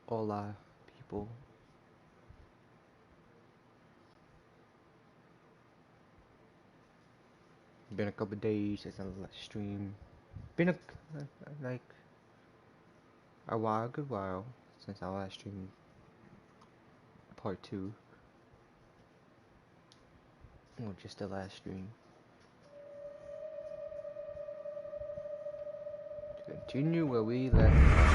Hola, people. Been a couple days since I last stream. Been like a while, good while since I last streamed part 2. Or just the last stream. To continue where we left off.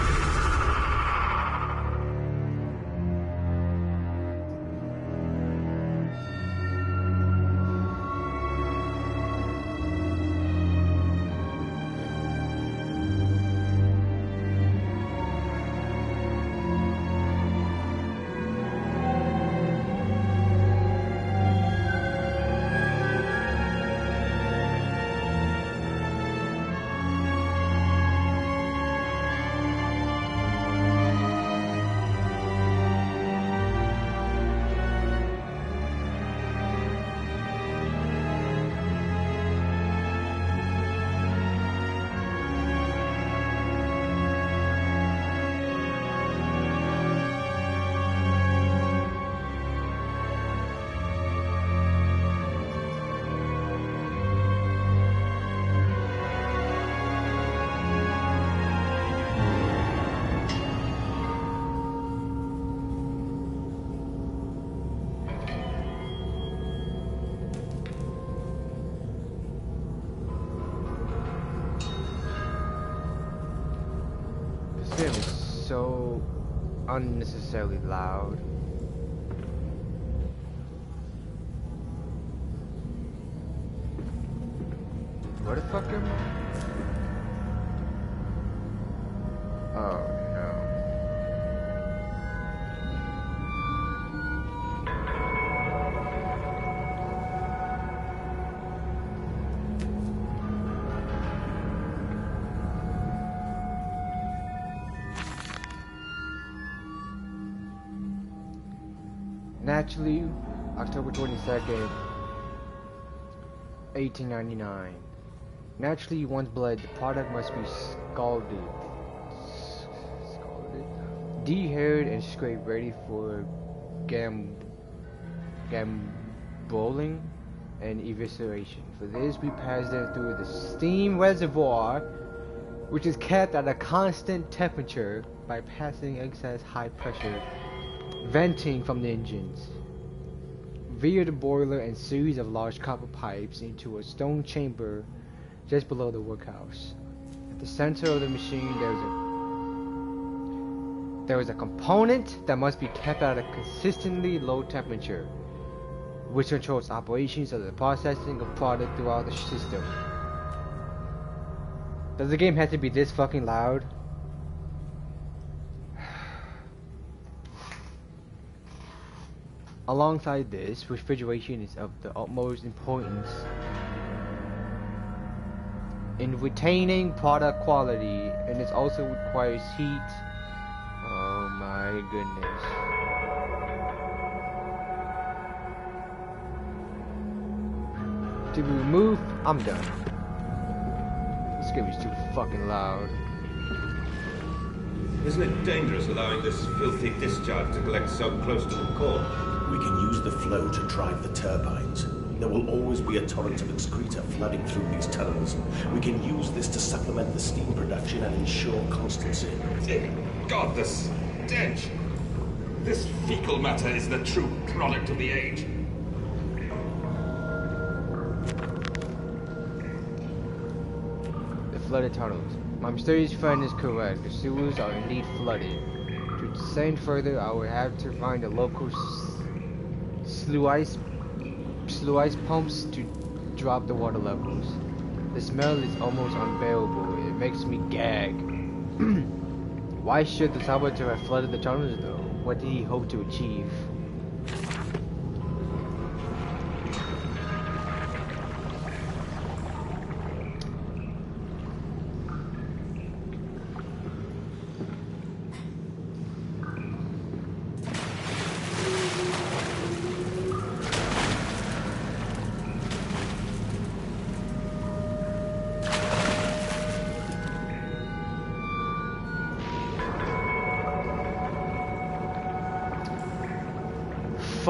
This game is so unnecessarily loud. What the fuck am I? Oh no. Naturally, October 22nd, 1899. Naturally, once bled, the product must be scalded, de-haired, and scraped ready for gambling and evisceration. For this, we pass them through the steam reservoir, which is kept at a constant temperature by passing excess high pressure venting from the engines via the boiler and series of large copper pipes into a stone chamber just below the workhouse. At the center of the machine there is a component that must be kept at a consistently low temperature, which controls operations of the processing of product throughout the system. Does the game have to be this fucking loud? Alongside this, refrigeration is of the utmost importance in retaining product quality, and it also requires heat. Oh my goodness. To be removed, I'm done. This game is too fucking loud. Isn't it dangerous allowing this filthy discharge to collect so close to the core? We can use the flow to drive the turbines. There will always be a torrent of excreta flooding through these tunnels. We can use this to supplement the steam production and ensure constancy. God, the stench! This fecal matter is the true product of the age. The flooded tunnels. My mysterious friend is correct. The sewers are indeed flooded. To descend further, I would have to find a local sluice pumps to drop the water levels. The smell is almost unbearable. It makes me gag. Why should the saboteur have flooded the tunnels though? What did he hope to achieve?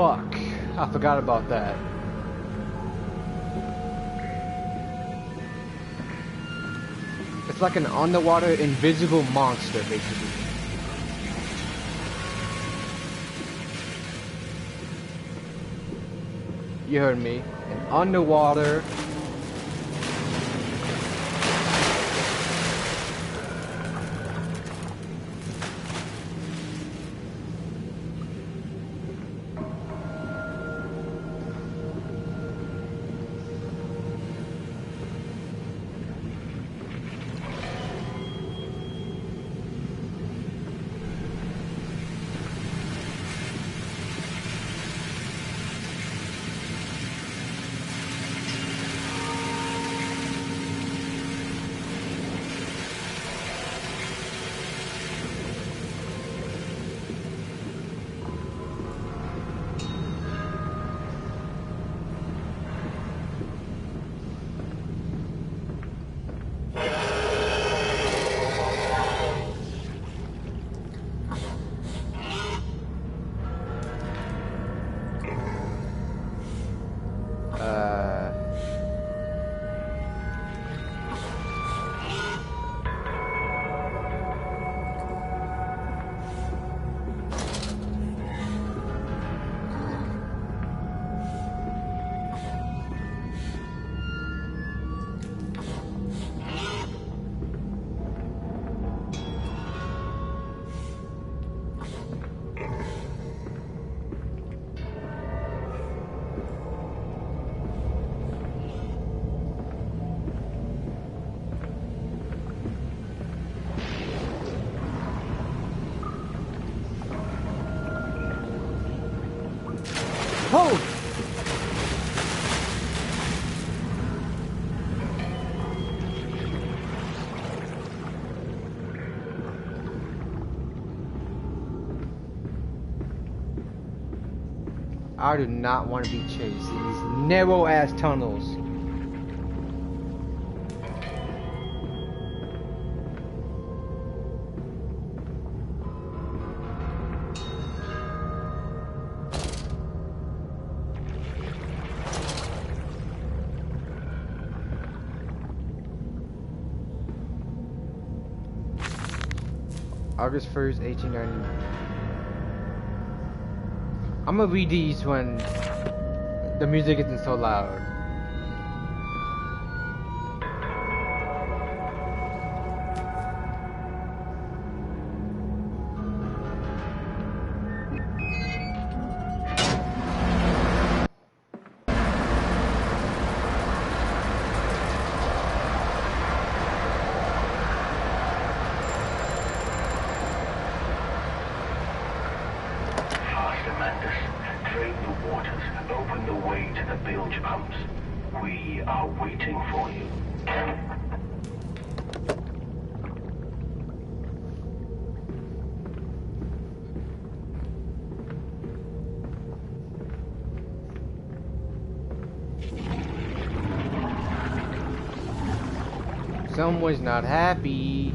fuck. I forgot about that. It's like an underwater invisible monster, basically. You heard me. An underwater. Oh! I do not want to be chased in these narrow ass tunnels. August 1st, 1890. I'm gonna read these when the music isn't so loud. Someone's not happy.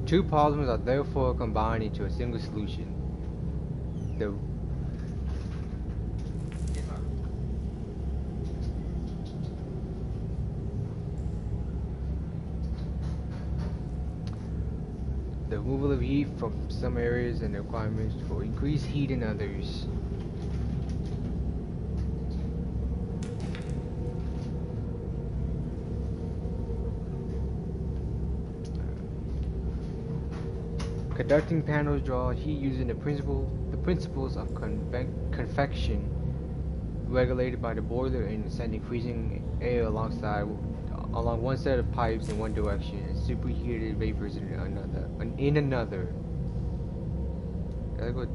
Two problems are therefore combined into a single solution. The removal of heat from some areas and the requirements for increased heat in others. Conducting panels draw heat using the principles of convection regulated by the boiler and sending freezing air along one set of pipes in one direction and superheated vapors in another. Okay.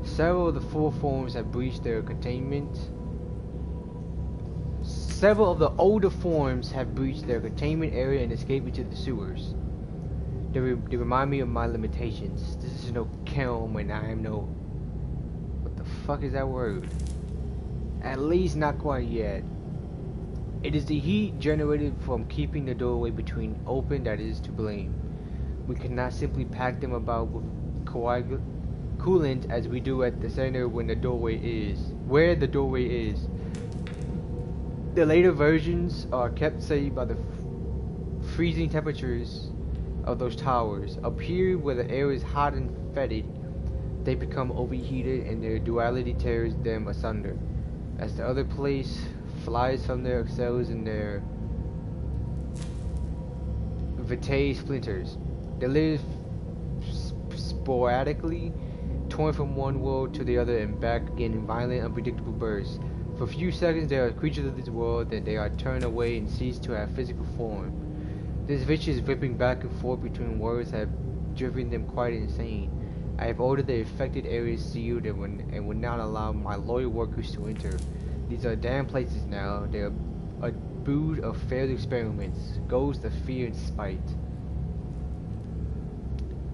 Several of the four forms have breached their containment. Several of the older forms have breached their containment area and escaped into the sewers. They remind me of my limitations. This is no kiln and I am no... What the fuck is that word? At least not quite yet. It is the heat generated from keeping the doorway between open that is to blame. We cannot simply pack them about with coolant as we do at the center where the doorway is. The later versions are kept safe by the freezing temperatures of those towers. Up here where the air is hot and fetid, they become overheated and their duality tears them asunder. As the other place flies from their cells and their vitae splinters. They live sporadically, torn from one world to the other and back again in violent, unpredictable bursts. For a few seconds they are creatures of this world, then they are turned away and cease to have physical form. This vicious ripping back and forth between worlds have driven them quite insane. I have ordered the affected areas sealed and will not allow my loyal workers to enter. These are damn places now. They are a brood of failed experiments, ghosts of fear and spite.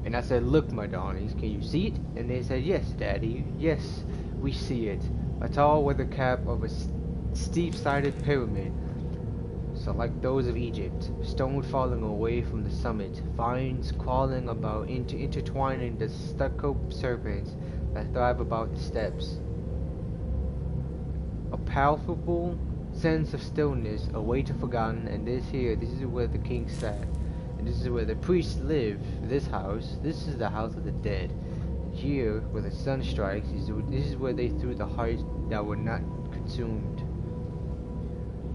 And I said, look, my darlings, can you see it? And they said, yes, Daddy, yes, we see it. A tall weather cap of a steep-sided pyramid. So like those of Egypt, stone falling away from the summit, vines crawling about intertwining the stucco serpents that thrive about the steps. A palpable sense of stillness, a weight of forgotten, and this is where the king sat, and this is where the priests live. This is the house of the dead. Here, where the sun strikes, this is where they threw the hearts that were not consumed.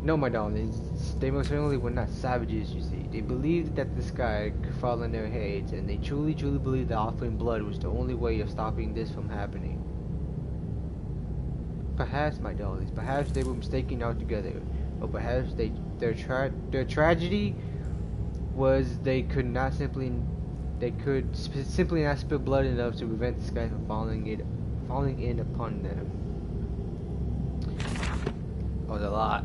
No, my darlings, they most certainly were not savages, you see. They believed that the sky could fall on their heads, and they truly believed that offering blood was the only way of stopping this from happening. Perhaps, my darlings, perhaps they were mistaken altogether, or perhaps their tragedy was they could simply not spill blood enough to prevent the sky from falling in upon them. That was a lot.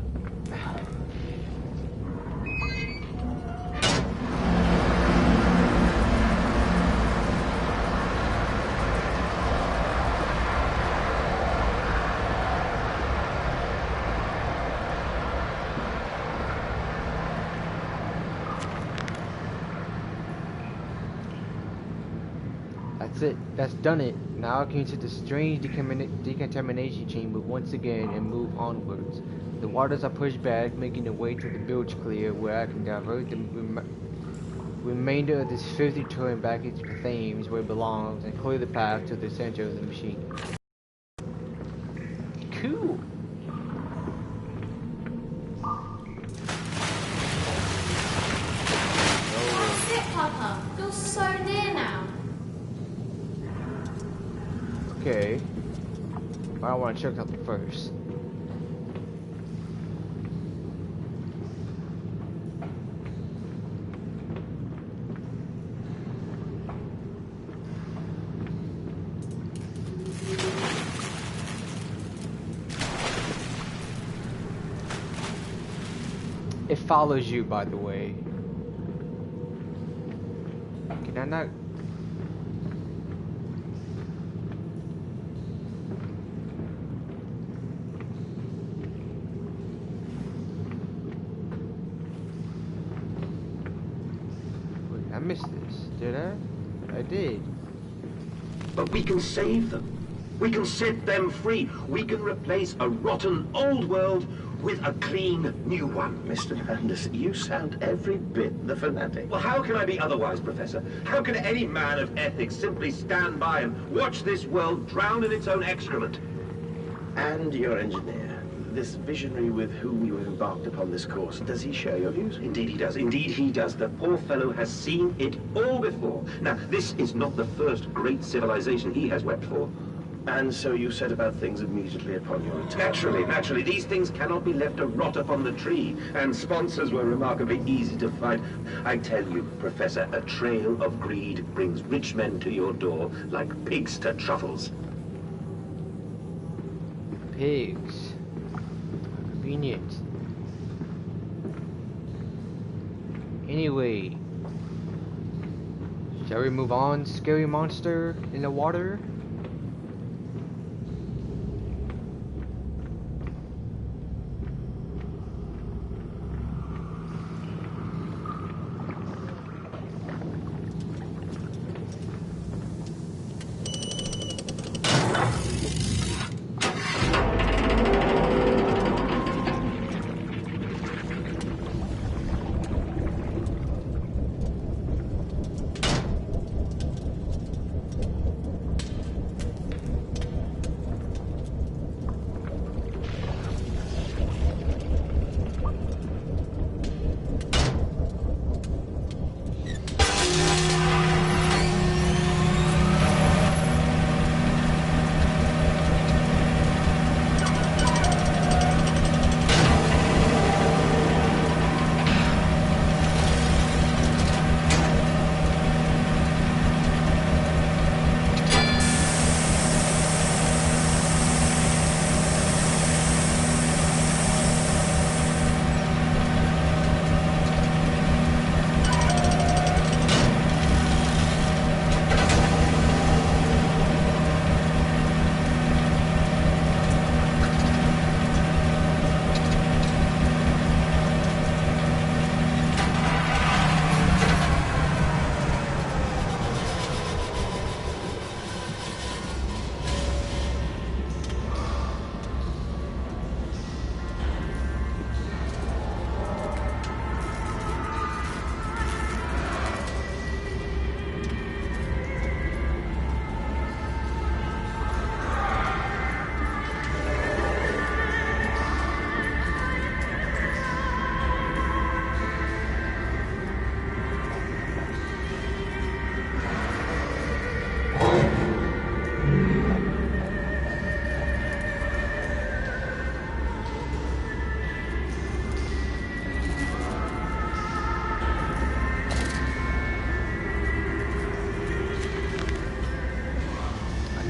That's it. That's done it. Now I can enter the strange decontamination chamber once again and move onwards. The waters are pushed back, making the way to the bilge clear, where I can divert the remainder of this filthy turret back into the flames where it belongs and clear the path to the center of the machine. Cool. That's it, Papa. You're so near now. Okay. But I want to check something first. It follows you, by the way. Can I not? What missed this, did I? I did. But we can save them. We can set them free. We can replace a rotten old world with a clean new one. Mr. Landis, you sound every bit the fanatic. Well, how can I be otherwise, Professor? How can any man of ethics simply stand by and watch this world drown in its own excrement? And your engineer, this visionary with whom you have embarked upon this course, does he share your views? Indeed he does. Indeed he does. The poor fellow has seen it all before. Now, this is not the first great civilization he has wept for. And so you set about things immediately upon your return? Naturally. These things cannot be left to rot upon the tree. And sponsors were remarkably easy to find. I tell you, Professor, a trail of greed brings rich men to your door like pigs to truffles. Pigs. Convenient. Anyway. Shall we move on, scary monster in the water?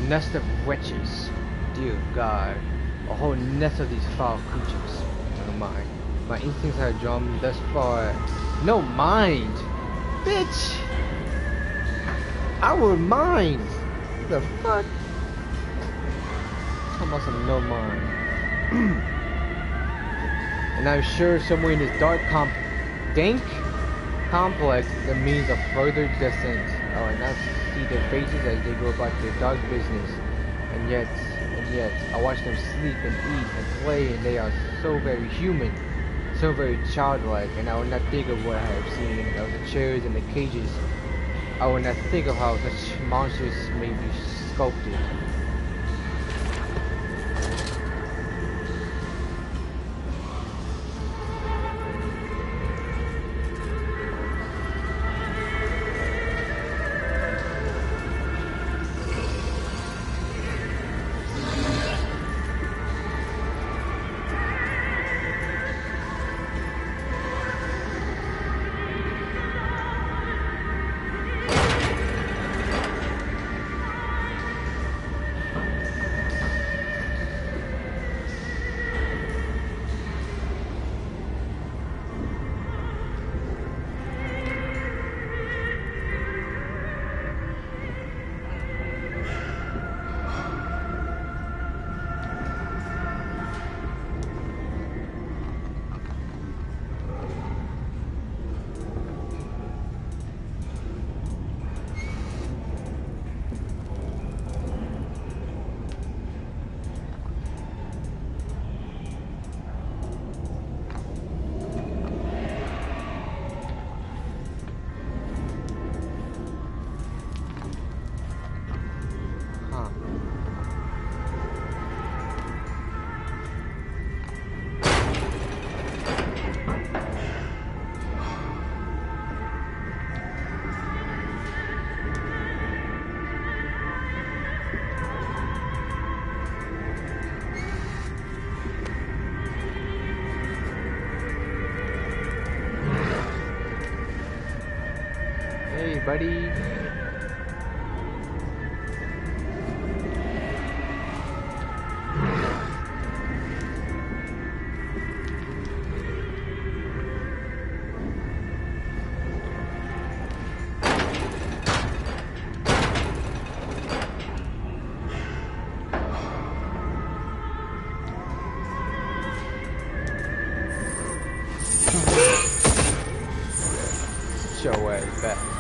Nest of wretches. Dear God. A whole nest of these foul creatures. Oh my. My instincts are drawn thus far. No mind! Bitch! I would mind! What the fuck? Talking about some no mind. And I'm sure somewhere in this dank complex the means of further descent. Oh, and I see their faces as they go about their dark business. And yet, I watch them sleep and eat and play, and they are so very human, so very childlike. And I will not think of what I have seen of the chairs and the cages. I will not think of how such monsters may be sculpted. buddy. Show way back.